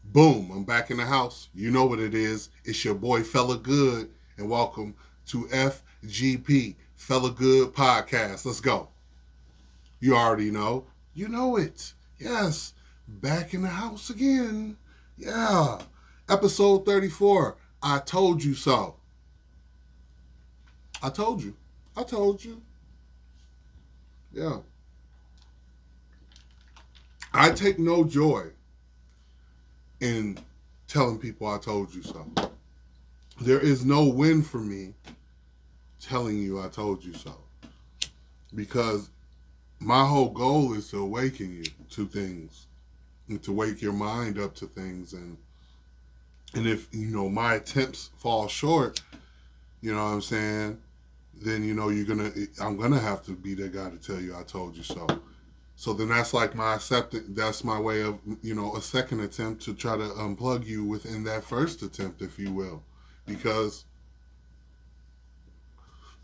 Boom, I'm back in the house. You know what it is. It's your boy Fellagood, and welcome to FGP, Fellagood Podcast. Let's go. You already know. You know it. Yes, back in the house again. Yeah. Episode 34. I told you so. I told you. I told you. Yeah. I take no joy in telling people I told you so. There is no win for me telling you I told you so. Because my whole goal is to awaken you to things and to wake your mind up to things. And if, my attempts fall short, you know what I'm saying, then, I'm going to have to be that guy to tell you I told you so. So then that's like my acceptance. That's my way of, a second attempt to try to unplug you within that first attempt, if you will. Because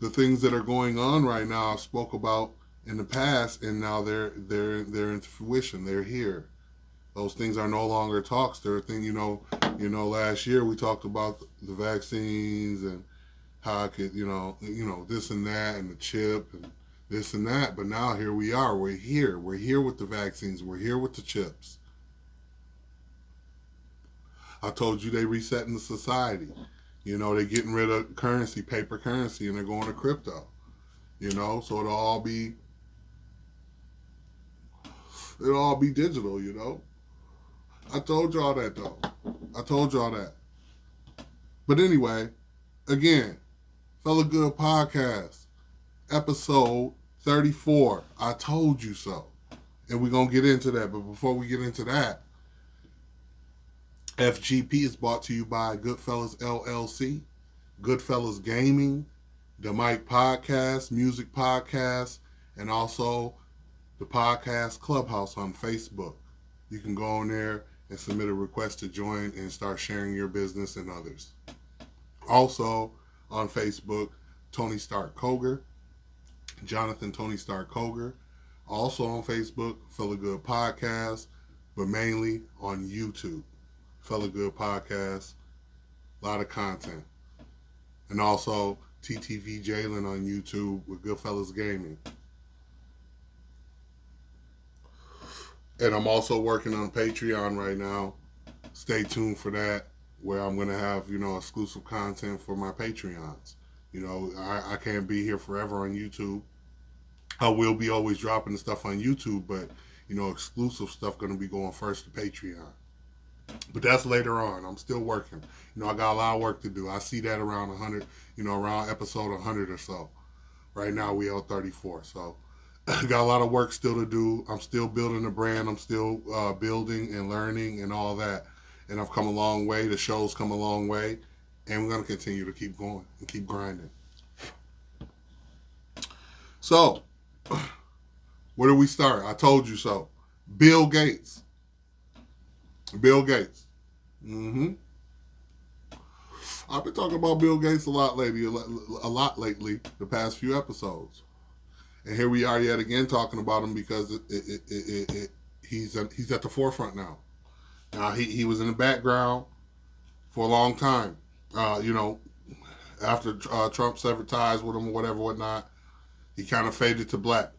the things that are going on right now, I spoke about in the past, and now they're into fruition. They're here. Those things are no longer talks. They're a thing. Last year we talked about the vaccines and how I could, this and that, and the chip and this and that. But now here we are. We're here. We're here with the vaccines. We're here with the chips. I told you they resetting the society. They're getting rid of currency, paper currency, and they're going to crypto. So it'll all be digital, I told y'all that, though. I told y'all that. But anyway, again, Fellagood Podcast, episode 34. I told you so. And we're going to get into that. But before we get into that, FGP is brought to you by Goodfellas LLC, Goodfellas Gaming, the Mike Podcast, Music Podcast, and also the Podcast Clubhouse on Facebook. You can go on there and submit a request to join and start sharing your business and others. Also on Facebook, Tony Stark Koger, Jonathan Tony Stark Koger. Also on Facebook, Fellagood Podcast, but mainly on YouTube, Fellagood Podcast. A lot of content. And also TTV Jalen on YouTube with Goodfellas Gaming. And I'm also working on Patreon right now. Stay tuned for that, where I'm going to have, exclusive content for my Patreons. I can't be here forever on YouTube. I will be always dropping the stuff on YouTube, but, exclusive stuff going to be going first to Patreon. But that's later on. I'm still working. I got a lot of work to do. I see that around 100, around episode 100 or so. Right now we on 34, so I got a lot of work still to do. I'm still building the brand. I'm still building and learning and all that. And I've come a long way. The show's come a long way. And we're going to continue to keep going and keep grinding. So, where do we start? I told you so. Bill Gates. Bill Gates. I've been talking about Bill Gates a lot lately, the past few episodes. And here we are yet again talking about him because he's at the forefront now. Now, he was in the background for a long time. After Trump severed ties with him or whatnot, he kind of faded to black.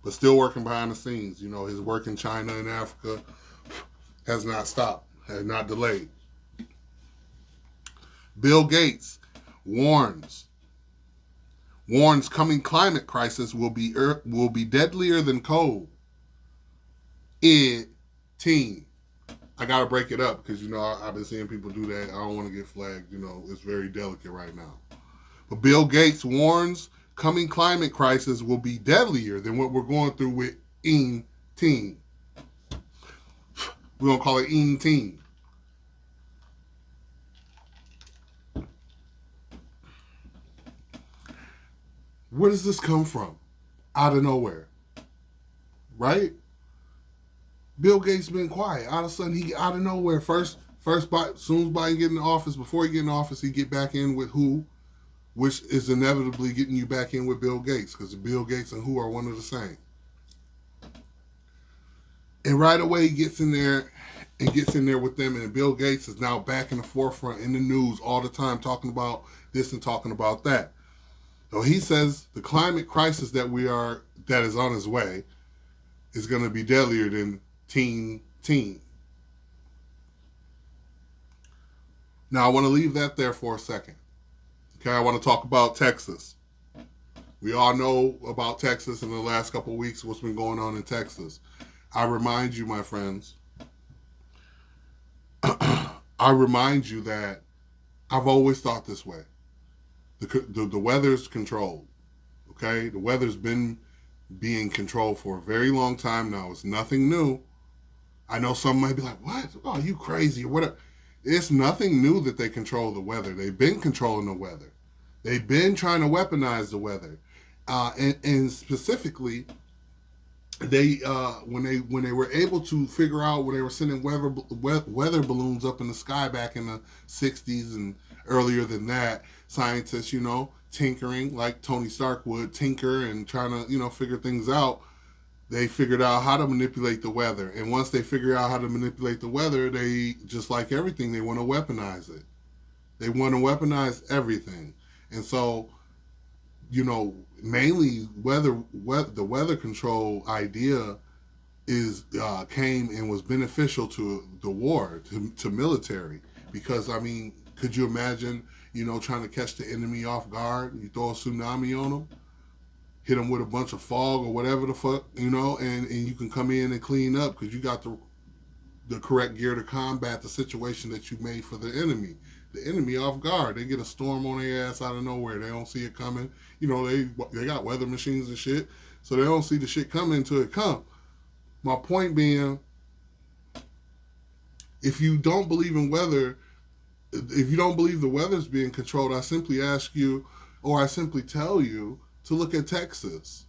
But still working behind the scenes. His work in China and Africa has not stopped, has not delayed. Bill Gates warns coming climate crisis will be deadlier than COVID-19. I gotta break it up because I've been seeing people do that. I don't want to get flagged. It's very delicate right now. But Bill Gates warns coming climate crisis will be deadlier than what we're going through with COVID-19. We're gonna call it COVID-19. Where does this come from? Out of nowhere. Right? Bill Gates been quiet. Out of sudden, he out of nowhere. First, soon as Biden get in office, before he get in office, he get back in with who? Which is inevitably getting you back in with Bill Gates, because Bill Gates and who are one of the same. And right away he gets in there and gets in there with them. And Bill Gates is now back in the forefront in the news all the time, talking about this and talking about that. So he says the climate crisis that is on its way is going to be deadlier than teen. Now I want to leave that there for a second. Okay, I want to talk about Texas. We all know about Texas in the last couple of weeks, what's been going on in Texas. I remind you, my friends, I remind you that I've always thought this way. The weather's controlled, okay? The weather's been being controlled for a very long time now. It's nothing new. I know some might be like, what? Oh, you crazy or whatever. It's nothing new that they control the weather. They've been controlling the weather. They've been trying to weaponize the weather. And specifically, they when they were able to figure out when they were sending weather balloons up in the sky back in the 60s and earlier than that, scientists, tinkering like Tony Stark would tinker and trying to, figure things out. They figured out how to manipulate the weather. And once they figure out how to manipulate the weather, they, just like everything, they want to weaponize it. They want to weaponize everything. And so, mainly the weather control idea came and was beneficial to the war, to military. Because, could you imagine, trying to catch the enemy off guard? You throw a tsunami on them, hit them with a bunch of fog or whatever the fuck, and you can come in and clean up because you got the correct gear to combat the situation that you made for the enemy. The enemy off guard. They get a storm on their ass out of nowhere. They don't see it coming. They got weather machines and shit, so they don't see the shit coming until it come. My point being, if you don't believe in weather, if you don't believe the weather's being controlled, I simply ask you, or I simply tell you, to look at Texas.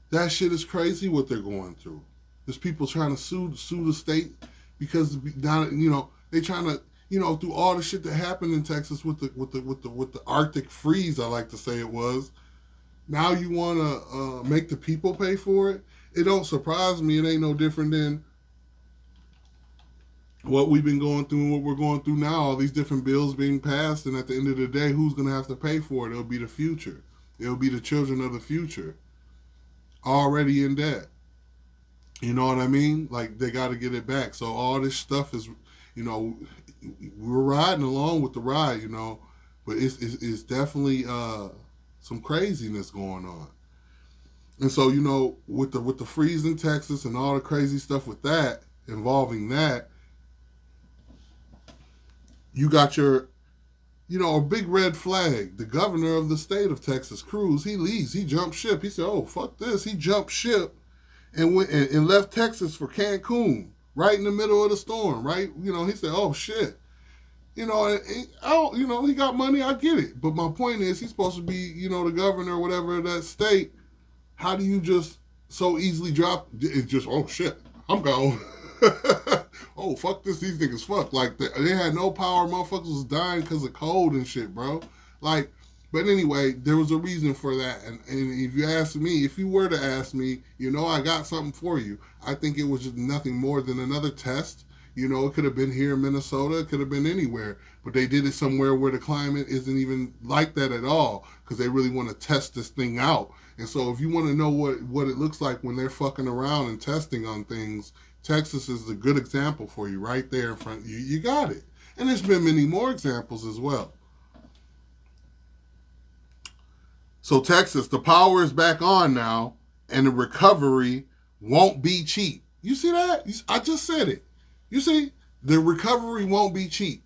That shit is crazy what they're going through. There's people trying to sue the state because now they trying to through all the shit that happened in Texas with the Arctic freeze, I like to say it was. Now you want to make the people pay for it? It don't surprise me. It ain't no different than what we've been going through and what we're going through now. All these different bills being passed, and at the end of the day, who's going to have to pay for it? It'll be the future. It'll be the children of the future, already in debt. You know what I mean? Like, they got to get it back. So all this stuff is, we're riding along with the ride, but it's definitely some craziness going on. And so, with the freeze in Texas and all the crazy stuff with that, involving that, you got your, a big red flag. The governor of the state of Texas, Cruz, he leaves. He jumped ship. He said, oh, fuck this. He jumped ship and went and left Texas for Cancun, right in the middle of the storm, right? He said, oh, shit. He got money, I get it. But my point is, he's supposed to be, the governor or whatever of that state. How do you just so easily drop? It's just, oh, shit, I'm gone. Oh, fuck this, these niggas fuck. Like, they had no power. Motherfuckers was dying because of cold and shit, bro. Like, but anyway, there was a reason for that. And if you ask me, if you were to ask me, I got something for you. I think it was just nothing more than another test. It could have been here in Minnesota. It could have been anywhere. But they did it somewhere where the climate isn't even like that at all, because they really want to test this thing out. And so if you want to know what it looks like when they're fucking around and testing on things, Texas is a good example for you right there in front of you. You got it. And there's been many more examples as well. So Texas, the power is back on now, and the recovery won't be cheap. You see that? I just said it. You see, the recovery won't be cheap.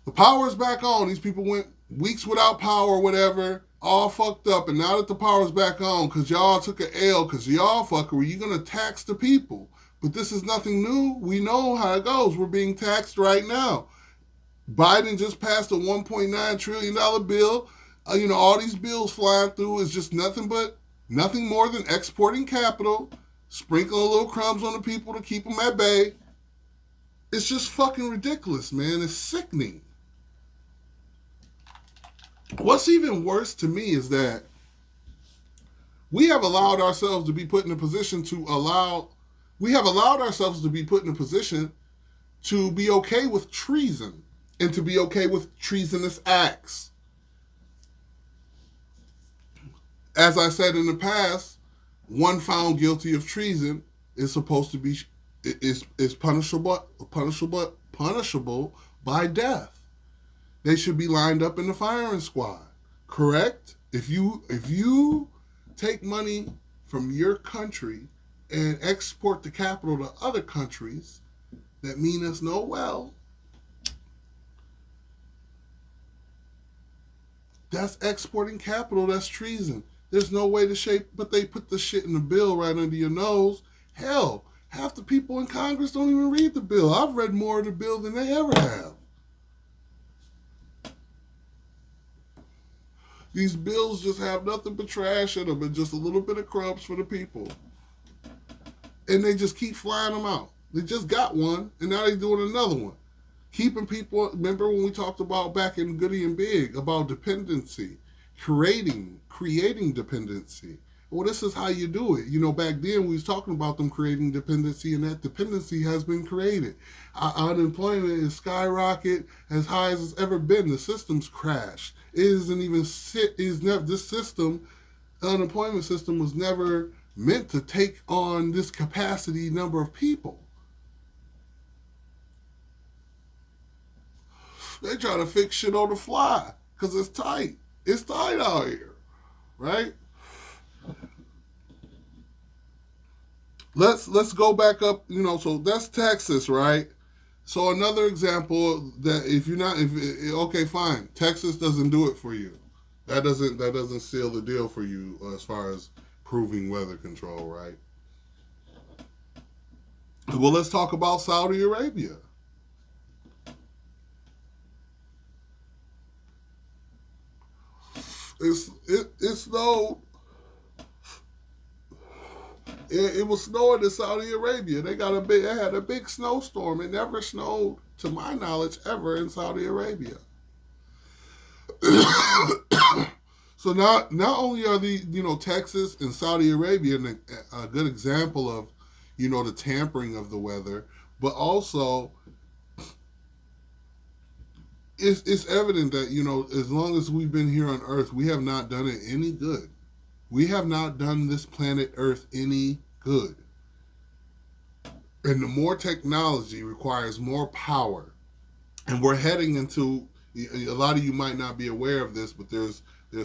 The power is back on. These people went weeks without power or whatever, all fucked up, and now that the power's back on, because y'all took an L, because y'all fuckery, you're going to tax the people. But this is nothing new. We know how it goes. We're being taxed right now. Biden just passed a $1.9 trillion bill. All these bills flying through is just nothing more than exporting capital, sprinkling a little crumbs on the people to keep them at bay. It's just fucking ridiculous, man. It's sickening. What's even worse to me is that We have allowed ourselves to be put in a position we have allowed ourselves to be put in a position to be okay with treason and to be okay with treasonous acts. As I said in the past, one found guilty of treason is supposed to be is punishable by death. They should be lined up in the firing squad. Correct? If you take money from your country and export the capital to other countries that mean us no well, that's exporting capital, that's treason. There's no way to shape, but they put the shit in the bill right under your nose. Hell, half the people in Congress don't even read the bill. I've read more of the bill than they ever have. These bills just have nothing but trash in them and just a little bit of crumbs for the people. And they just keep flying them out. They just got one, and now they're doing another one. Keeping people, remember when we talked about back in Goody and Big about dependency, creating dependency. Well, this is how you do it. Back then we was talking about them creating dependency, and that dependency has been created. Unemployment is skyrocket as high as it's ever been. The system's crashed. It isn't even this system, the unemployment system, was never meant to take on this capacity number of people. They try to fix shit on the fly because it's tight. It's tight out here, right? Let's go back up. So that's Texas, right? So another example that okay, fine, Texas doesn't do it for you. That doesn't seal the deal for you as far as proving weather control, right? Well, let's talk about Saudi Arabia. It snowed. It was snowing in Saudi Arabia. They had a big snowstorm. It never snowed, to my knowledge, ever in Saudi Arabia. So not only are Texas and Saudi Arabia a good example of, the tampering of the weather, but also it's evident that, as long as we've been here on Earth, we have not done it any good. We have not done this planet Earth any good. And the more technology requires more power. And we're heading into, a lot of you might not be aware of this, but there's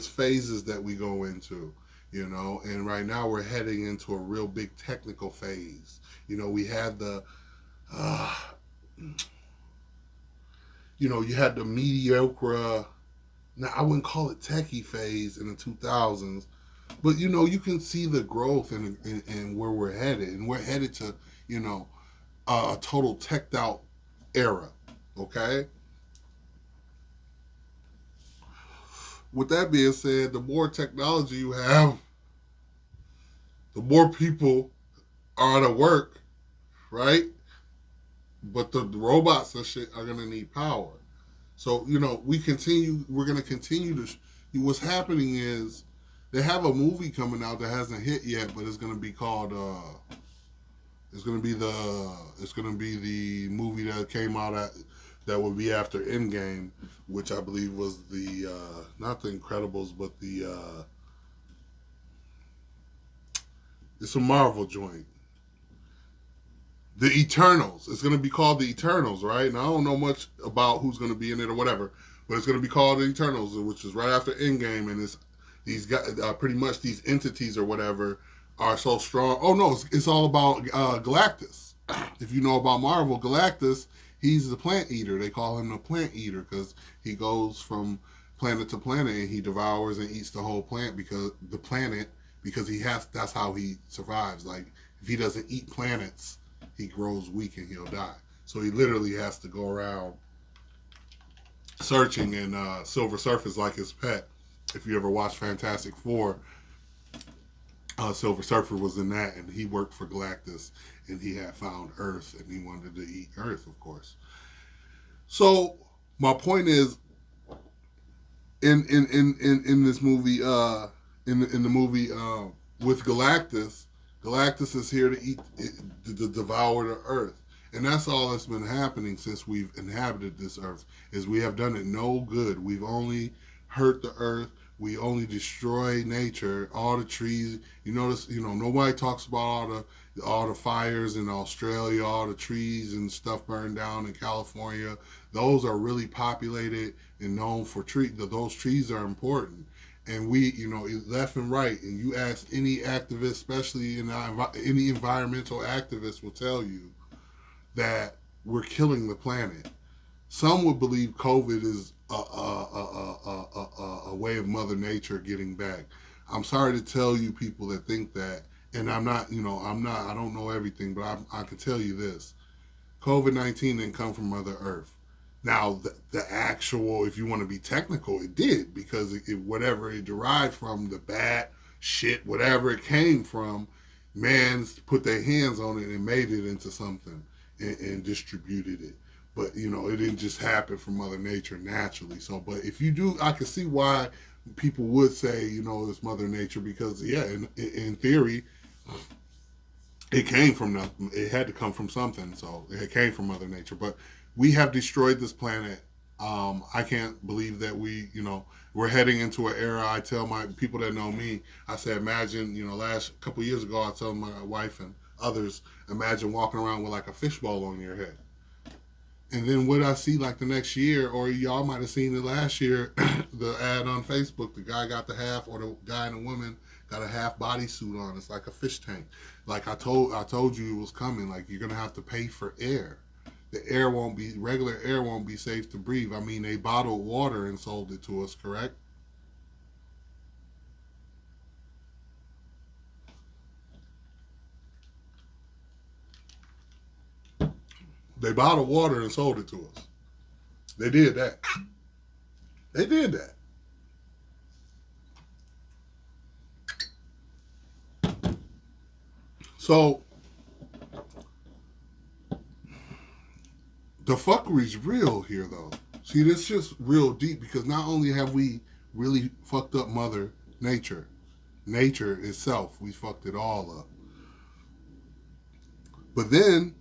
phases that we go into, and right now we're heading into a real big technical phase. We had you had the mediocre, now I wouldn't call it techie phase in the 2000s, but you can see the growth and where we're headed, and we're headed to a total teched out era. Okay. With that being said, the more technology you have, the more people are out of work, right? But the robots and shit are gonna need power. So we're gonna continue to. What's happening is they have a movie coming out that hasn't hit yet, but it's gonna be called. It's gonna be the movie that came out that would be after Endgame, which I believe was the not the Incredibles, but it's a Marvel joint. The Eternals. It's going to be called The Eternals, right? And I don't know much about who's going to be in it or whatever, but it's going to be called The Eternals, which is right after Endgame, and it's these guys, pretty much these entities or whatever are so strong. Oh no, it's all about Galactus. If you know about Marvel, Galactus, he's the plant eater. They call him the plant eater because he goes from planet to planet and he devours and eats the whole because that's how he survives. Like if he doesn't eat planets, he grows weak and he'll die. So he literally has to go around searching, and Silver Surfer is like his pet. If you ever watched Fantastic Four, Silver Surfer was in that, and he worked for Galactus, and he had found Earth, and he wanted to eat Earth, of course. So my point is, in this movie, in the movie with Galactus, Galactus is here to eat, to devour the earth. And that's all that's been happening since we've inhabited this earth, is we have done it no good. We've only hurt the earth. We only destroy nature, all the trees. You notice, nobody talks about all the fires in Australia, all the trees and stuff burned down in California. Those are really populated and known for trees. Those trees are important. And we, left and right, and you ask any activist, especially any environmental activist, will tell you that we're killing the planet. Some would believe COVID is a way of Mother Nature getting back. I'm sorry to tell you people that think that, and I don't know everything, but I can tell you this. COVID-19 didn't come from Mother Earth. Now, the actual, if you want to be technical, it did, because whatever it derived from, the bat, shit, whatever it came from, man's put their hands on it and made it into something and distributed it. But, it didn't just happen from Mother Nature naturally. So, but if you do, I can see why people would say, it's Mother Nature, because, yeah, in theory, it came from nothing. It had to come from something. So it came from Mother Nature. But we have destroyed this planet. I can't believe that we're heading into an era. I tell my people that know me, I say, imagine, last couple years ago, I told my wife and others, imagine walking around with like a fishbowl on your head. And then what I see like the next year, or y'all might have seen it last year, the ad on Facebook, the guy got the half, or the guy and the woman got a half bodysuit on. It's like a fish tank. Like I told you it was coming. Like, you're gonna have to pay for air. Regular air won't be safe to breathe. I mean, they bottled water and sold it to us, correct? They bottled water and sold it to us. They did that. They did that. So, the fuckery's real here, though. See, this is just real deep, because not only have we really fucked up Mother Nature itself, we fucked it all up. But then,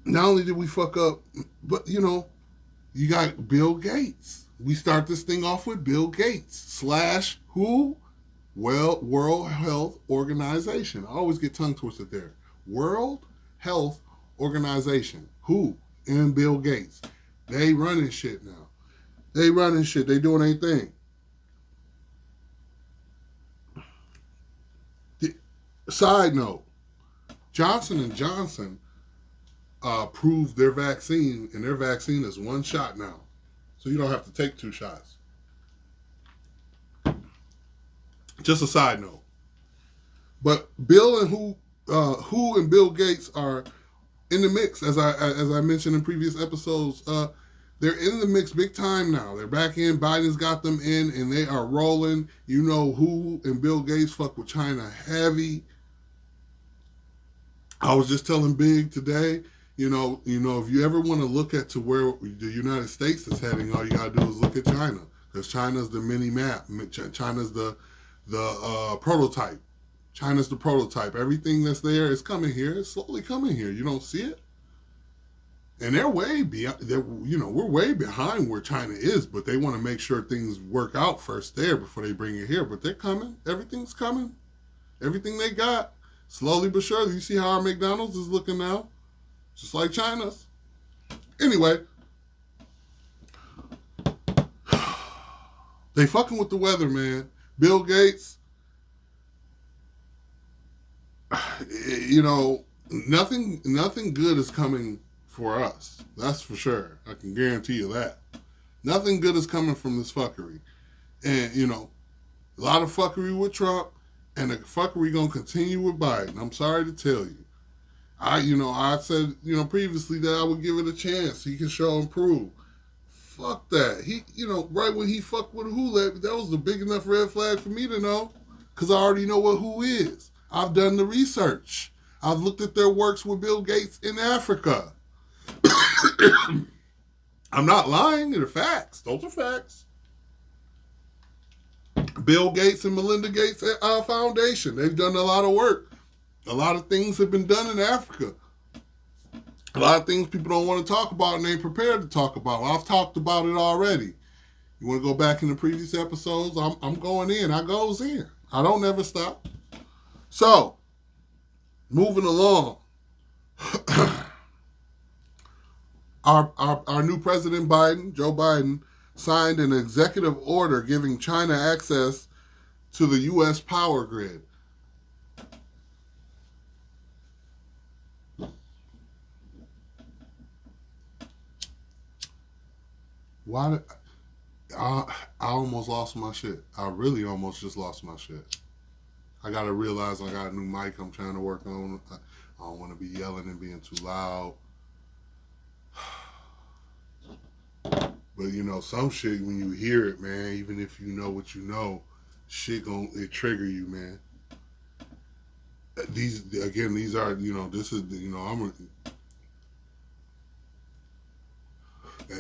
not only did we fuck up, but, you got Bill Gates. We start this thing off with Bill Gates / who? Well, World Health Organization. I always get tongue twisted there. World Health Organization. Who? And Bill Gates. They running shit now. They running shit. They doing their thing. Side note, Johnson & Johnson proved their vaccine, and their vaccine is one shot now. So you don't have to take 2 shots. Just a side note. But Bill and who and Bill Gates are in the mix, as I mentioned in previous episodes. They're in the mix big time now. They're back in. Biden's got them in, and they are rolling. Who and Bill Gates fuck with China heavy. I was just telling Big today, if you ever want to look at to where the United States is heading, all you gotta do is look at China, because China's the mini map. China's the prototype. China's the prototype. Everything that's there is coming here. It's slowly coming here. You don't see it, and they're way beyond. We're way behind where China is, but they want to make sure things work out first there before they bring it here. But they're coming. Everything's coming. Everything they got, slowly but surely. You see how our McDonald's is looking now, just like China's. Anyway, they fucking with the weather, man. Bill Gates. Nothing good is coming for us. That's for sure. I can guarantee you that. Nothing good is coming from this fuckery. And, a lot of fuckery with Trump, and the fuckery gonna continue with Biden. I'm sorry to tell you. I said, previously that I would give it a chance. He can show and prove. Fuck that. He, right when he fucked with who, that was a big enough red flag for me to know, because I already know what who is. I've done the research. I've looked at their works with Bill Gates in Africa. I'm not lying. They're facts. Those are facts. Bill Gates and Melinda Gates Foundation. They've done a lot of work. A lot of things have been done in Africa. A lot of things people don't want to talk about and they ain't prepared to talk about. I've talked about it already. You want to go back in the previous episodes? I'm going in. I goes in. I don't never stop. So, moving along. Our new president, Joe Biden, signed an executive order giving China access to the U.S. power grid. Why did I almost lost my shit. I really almost just lost my shit. I gotta realize I got a new mic I'm trying to work on. I don't want to be yelling and being too loud. But you know, some shit when you hear it, man, even if you know what you know, shit it trigger you, man. These are, you know, this is, you know,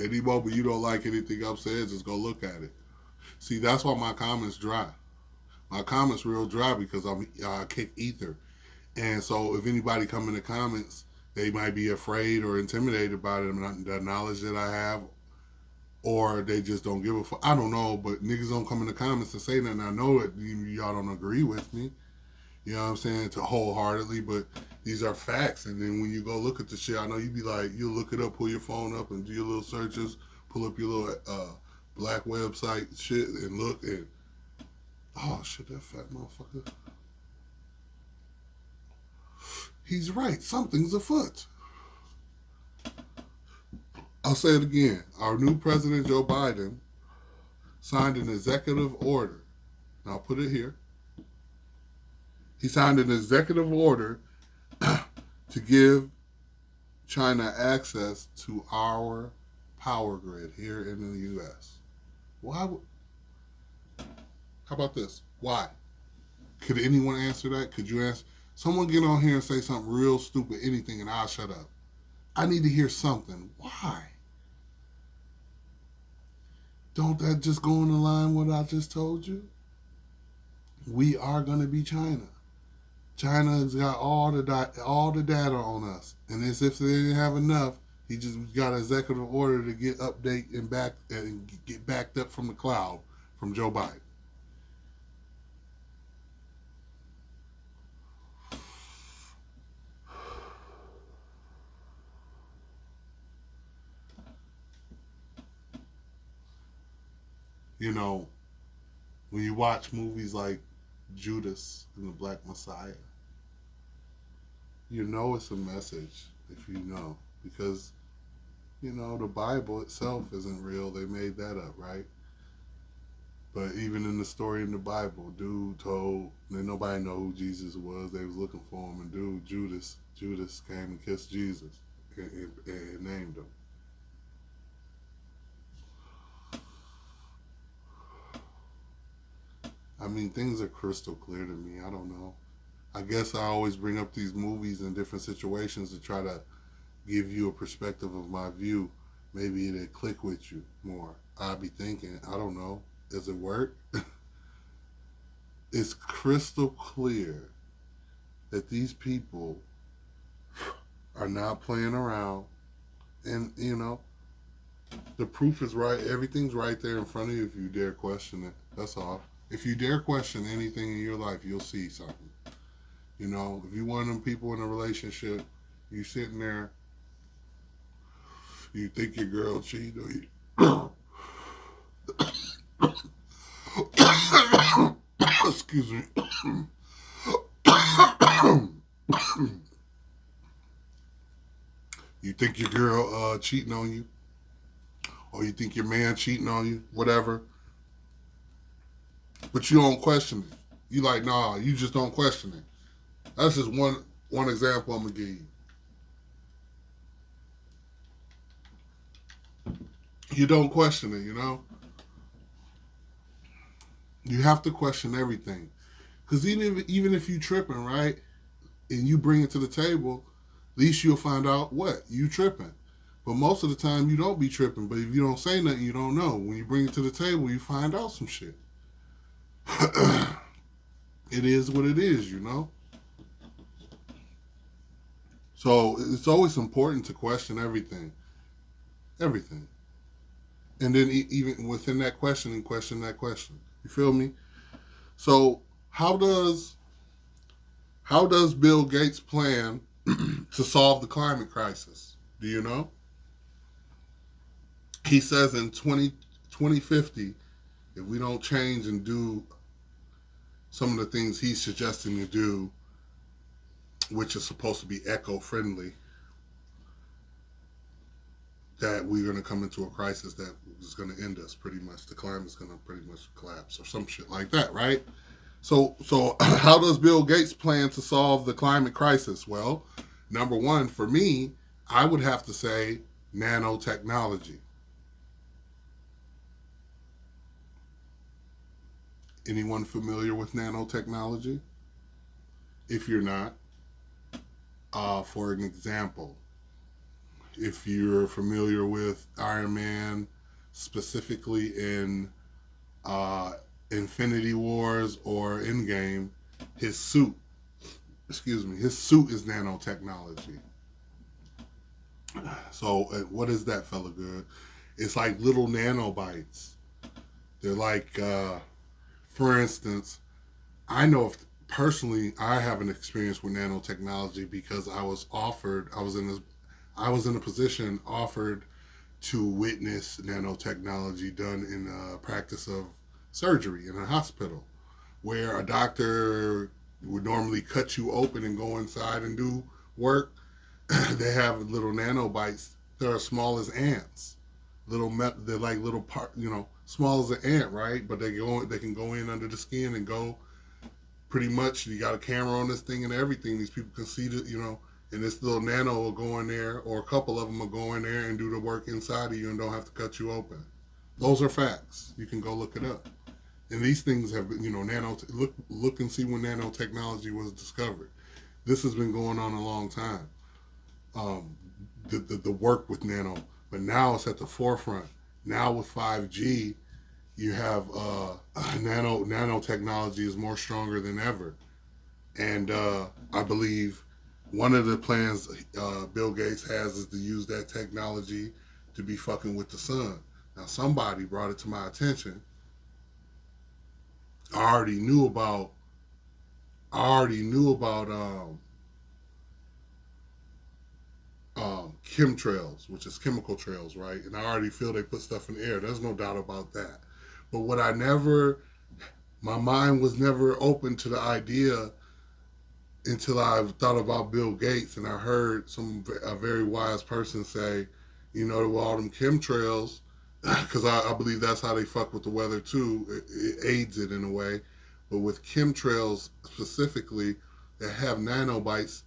any moment you don't like anything I'm saying, just go look at it. See, that's why my comments dry. My comments real dry because I kick ether. And so if anybody come in the comments, they might be afraid or intimidated by the knowledge that I have, or they just don't give a fuck. I don't know, but niggas don't come in the comments and say nothing. I know that y'all don't agree with me. You know what I'm saying? To wholeheartedly, but these are facts. And then when you go look at the shit, I know you be like, you'll look it up, pull your phone up and do your little searches, pull up your little black website shit and look and, oh shit, that fat motherfucker. He's right. Something's afoot. I'll say it again. Our new president, Joe Biden, signed an executive order. Now I'll put it here. He signed an executive order to give China access to our power grid here in the U.S. Why? How about this? Why? Could anyone answer that? Could you answer? Someone get on here and say something real stupid, anything, and I'll shut up. I need to hear something. Why? Don't that just go in the line with what I just told you? We are going to be China. China's got all the data on us. And as if they didn't have enough, he just got an executive order to get update and get backed up from the cloud from Joe Biden. You know, when you watch movies like Judas and the Black Messiah, you know it's a message if you know. Because, you know, the Bible itself isn't real. They made that up, right? But even in the story in the Bible, dude told, and nobody know who Jesus was. They was looking for him. And dude, Judas came and kissed Jesus and named him. I mean, things are crystal clear to me. I don't know. I guess I always bring up these movies in different situations to try to give you a perspective of my view. Maybe it'll click with you more. I'll be thinking, I don't know. Does it work? It's crystal clear that these people are not playing around. And, you know, the proof is right. Everything's right there in front of you if you dare question it. That's all. If you dare question anything in your life, you'll see something. You know, if you're one of them people in a relationship, you sitting there, you think your girl cheated on you. Excuse me. You think your girl cheating on you, or you think your man cheating on you, whatever. But you don't question it. You like, nah, you just don't question it. That's just one example I'm going to give you. You don't question it, you know? You have to question everything. Because even if you tripping, right, and you bring it to the table, at least you'll find out what? You tripping. But most of the time, you don't be tripping. But if you don't say nothing, you don't know. When you bring it to the table, you find out some shit. It is what it is, you know? So it's always important to question everything. Everything. And then even within that question, and question that question. You feel me? So how does Bill Gates plan to solve the climate crisis? Do you know? He says in 2050, if we don't change and do some of the things he's suggesting to do, which is supposed to be eco-friendly, that we're going to come into a crisis that is going to end us pretty much. The climate's going to pretty much collapse or some shit like that, right? So how does Bill Gates plan to solve the climate crisis? Well, number one, for me, I would have to say nanotechnology. Anyone familiar with nanotechnology? If you're not, for an example, if you're familiar with Iron Man, specifically in Infinity Wars or Endgame, his suit is nanotechnology. So what is that, Fellagood? It's like little nanobites. They're like, for instance, I know if personally I have an experience with nanotechnology because I was in a position offered to witness nanotechnology done in a practice of surgery in a hospital, where a doctor would normally cut you open and go inside and do work. They have little nanobites that are small as ants. They're like little small as an ant, right? But they can go in under the skin and go pretty much. You got a camera on this thing and everything. These people can see and this little nano will go in there, or a couple of them will go in there and do the work inside of you and don't have to cut you open. Those are facts. You can go look it up. And these things have been, look and see when nanotechnology was discovered. This has been going on a long time. The work with nano, but now it's at the forefront. Now with 5G, you have nanotechnology is more stronger than ever, and I believe one of the plans Bill Gates has is to use that technology to be fucking with the sun. Now somebody brought it to my attention. I already knew about chemtrails, which is chemical trails, right? And I already feel they put stuff in the air. There's no doubt about that. But my mind was never open to the idea until I thought about Bill Gates, and I heard a very wise person say, with all them chemtrails, because I believe that's how they fuck with the weather too. It aids it in a way. But with chemtrails specifically, that have nanobite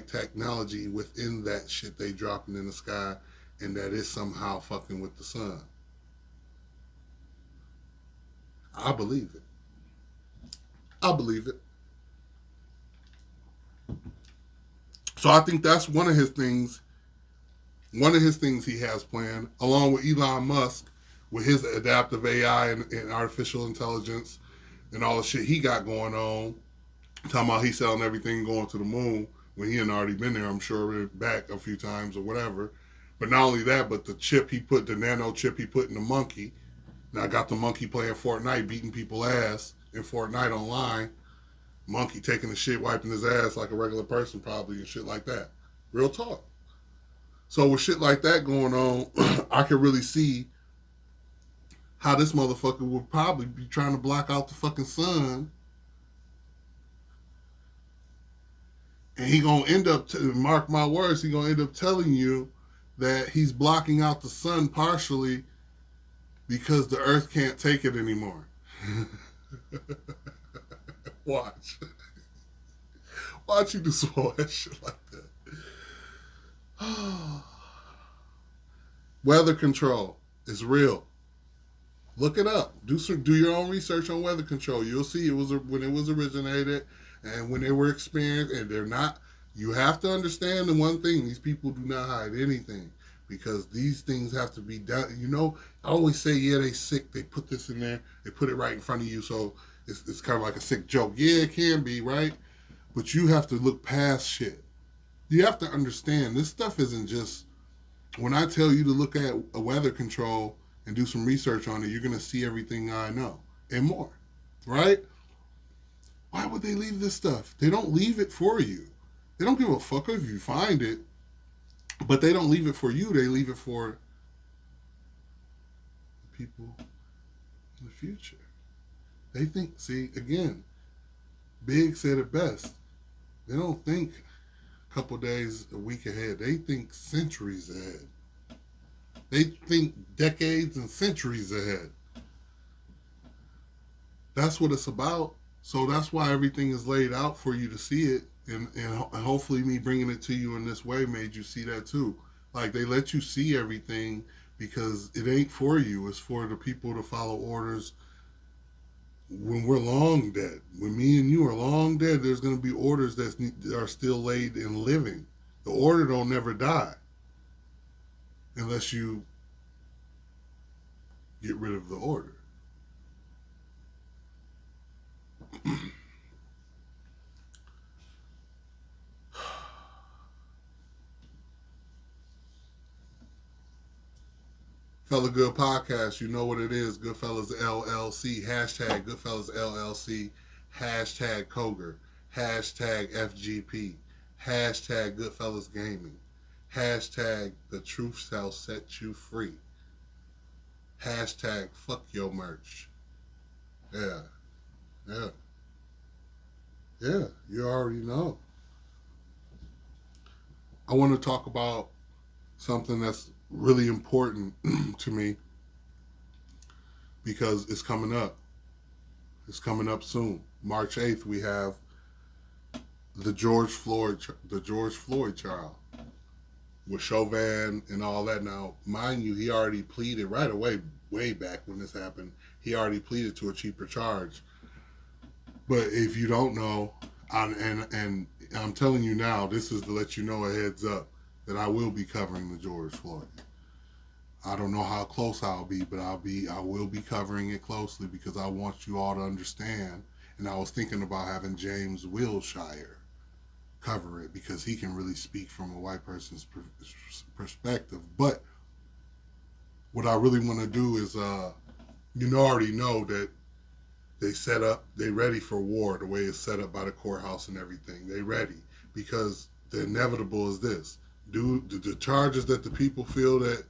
technology within that shit they dropping in the sky, and that is somehow fucking with the sun. I believe it. So I think that's one of his things he has planned, along with Elon Musk, with his adaptive AI and artificial intelligence and all the shit he got going on. Talking about he's selling everything going to the moon when he had already been there, I'm sure, back a few times or whatever. But not only that, but the nano chip he put in the monkey. Now I got the monkey playing Fortnite, beating people ass in Fortnite online. Monkey taking the shit, wiping his ass like a regular person probably, and shit like that. Real talk. So with shit like that going on, I can really see how this motherfucker would probably be trying to block out the fucking sun. And he gonna end up, mark my words, he gonna end up telling you that he's blocking out the sun partially because the earth can't take it anymore. Watch you do some more shit like that. Weather control is real. Look it up. Do your own research on weather control. You'll see when it was originated and when they were experienced. And they're not. You have to understand the one thing: these people do not hide anything. because these things have to be done. You know, I always say, yeah, they sick. They put this in there. They put it right in front of you, so it's kind of like a sick joke. Yeah, it can be, right? But you have to look past shit. You have to understand this stuff isn't just, when I tell you to look at a weather control and do some research on it, you're going to see everything I know and more, right? Why would they leave this stuff? They don't leave it for you. They don't give a fuck if you find it, but they don't leave it for you. They leave it for the people in the future. They think, see, again, Big said it best. They don't think a couple days, a week ahead. They think centuries ahead. They think decades and centuries ahead. That's what it's about. So that's why everything is laid out for you to see it. And hopefully me bringing it to you in this way made you see that too. Like, they let you see everything because it ain't for you. It's for the people to follow orders when we're long dead. When me and you are long dead, there's going to be orders that are still laid and living. The order don't never die unless you get rid of the order. Fellagood Podcast, you know what it is. Goodfellas LLC, hashtag Goodfellas LLC, hashtag Koger, hashtag FGP, hashtag Goodfellas Gaming, hashtag The Truth Shall Set You Free, hashtag Fuck Your Merch. Yeah. You already know. I want to talk about something that's really important to me because it's coming up. It's coming up soon. March 8th, we have the George Floyd trial with Chauvin and all that. Now, mind you, he already pleaded right away, way back when this happened. He already pleaded to a cheaper charge. But if you don't know, and I'm telling you now, this is to let you know a heads up that I will be covering the George Floyd. I don't know how close I'll be, but I will be covering it closely because I want you all to understand. And I was thinking about having James Wilshire cover it because he can really speak from a white person's perspective. But what I really want to do is, already know that they ready for war the way it's set up by the courthouse and everything. They ready because the inevitable is this. The charges that the people feel that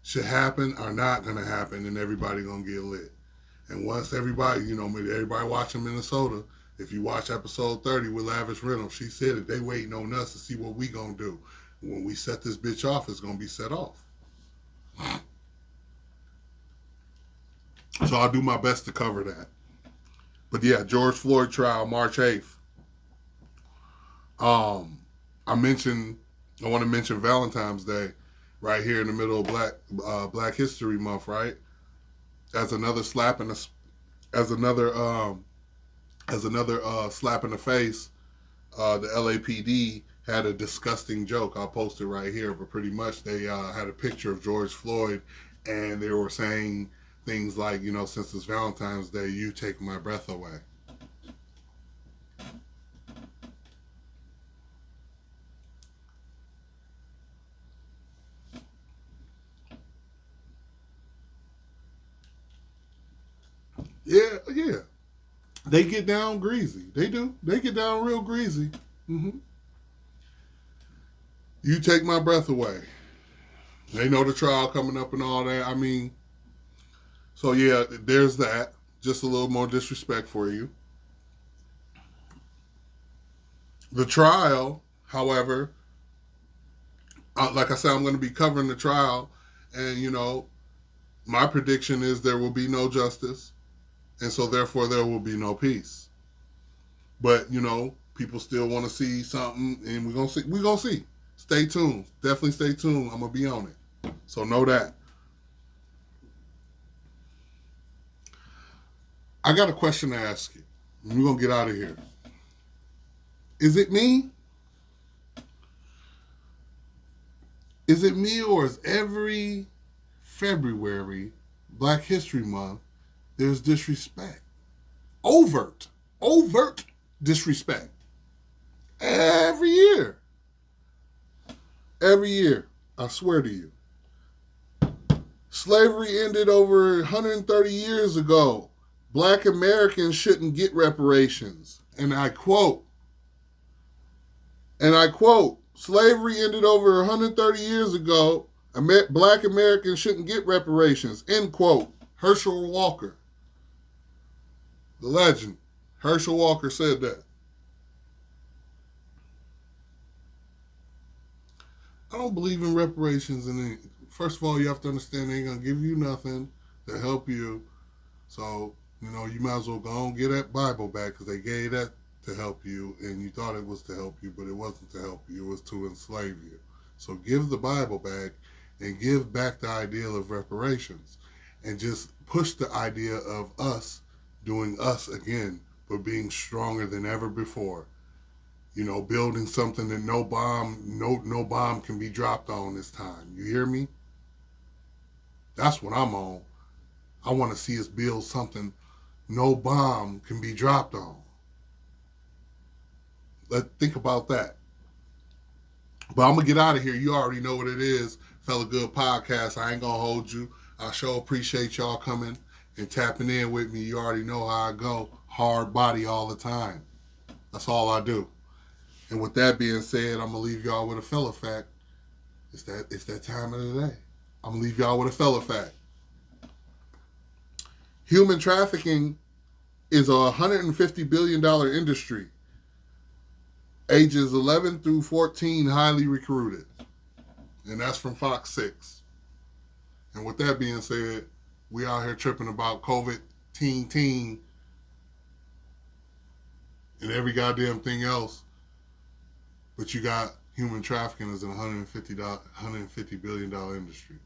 should happen are not going to happen, and everybody going to get lit. And once everybody, maybe everybody watching Minnesota, if you watch episode 30 with Lavish Reynolds, she said it, they waiting on us to see what we going to do. When we set this bitch off, it's going to be set off. So I'll do my best to cover that. But yeah, George Floyd trial, March 8th. I want to mention Valentine's Day right here in the middle of Black History Month, right? As another slap in the face, the LAPD had a disgusting joke. I'll post it right here, but pretty much they had a picture of George Floyd, and they were saying things like, since it's Valentine's Day, you take my breath away. Yeah. They get down greasy. They do. They get down real greasy. Mm-hmm. You take my breath away. They know the trial coming up and all that. So yeah, there's that. Just a little more disrespect for you. The trial, however, like I said, I'm going to be covering the trial, and my prediction is there will be no justice. And so, therefore, there will be no peace. But, people still want to see something, and we're going to see. We're going to see. Stay tuned. Definitely stay tuned. I'm going to be on it. So, know that. I got a question to ask you. We're going to get out of here. Is it me? Is it me, or is every February, Black History Month, there's disrespect? Overt disrespect. Every year. I swear to you. Slavery ended over 130 years ago. Black Americans shouldn't get reparations. And I quote, slavery ended over 130 years ago. Black Americans shouldn't get reparations. End quote. Herschel Walker. The legend. Herschel Walker said that. I don't believe in reparations. First of all, you have to understand they ain't going to give you nothing to help you. So, you might as well go and get that Bible back, because they gave that to help you, and you thought it was to help you, but it wasn't to help you. It was to enslave you. So give the Bible back and give back the ideal of reparations, and just push the idea of us doing us again, but being stronger than ever before. Building something that no bomb can be dropped on this time. You hear me? That's what I'm on. I want to see us build something no bomb can be dropped on. Let's think about that. But I'm going to get out of here. You already know what it is. Fellagood Podcast. I ain't going to hold you. I sure appreciate y'all coming and tapping in with me. You already know how I go. Hard body all the time. That's all I do. And with that being said, I'm going to leave y'all with a fella fact. It's that time of the day. I'm going to leave y'all with a fella fact. Human trafficking is a $150 billion industry. Ages 11 through 14 highly recruited. And that's from Fox 6. And with that being said, we out here tripping about COVID-19 and every goddamn thing else. But you got human trafficking as a $150 billion industry.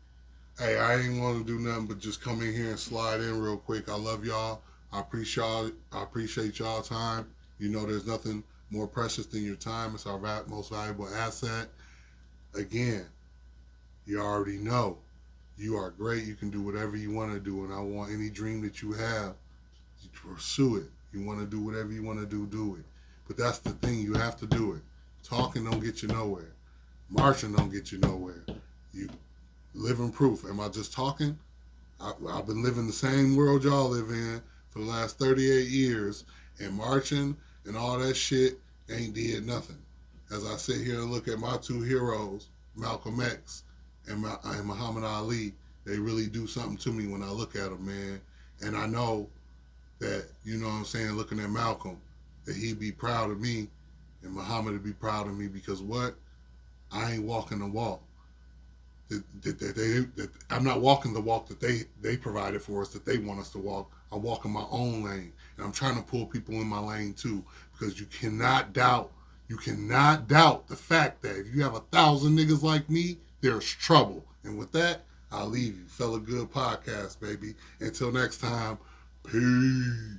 Hey, I ain't want to do nothing but just come in here and slide in real quick. I love y'all. I appreciate y'all time. There's nothing more precious than your time. It's our most valuable asset. Again, you already know you are great. You can do whatever you want to do. And I want any dream that you have, you pursue it. You want to do whatever you want to do it. But that's the thing. You have to do it. Talking don't get you nowhere. Marching don't get you nowhere. You living proof. Am I just talking? I've been living the same world y'all live in for the last 38 years, and marching and all that shit ain't did nothing. As I sit here and look at my two heroes, Malcolm X and Muhammad Ali, they really do something to me when I look at them, man. And I know that, looking at Malcolm, that he'd be proud of me, and Muhammad would be proud of me, because what? I ain't walking the walk. I'm not walking the walk that they provided for us, that they want us to walk. I'm walking my own lane, and I'm trying to pull people in my lane too, because you cannot doubt the fact that if you have 1,000 niggas like me, there's trouble. And with that, I'll leave you. Fellagood Podcast, baby. Until next time, peace.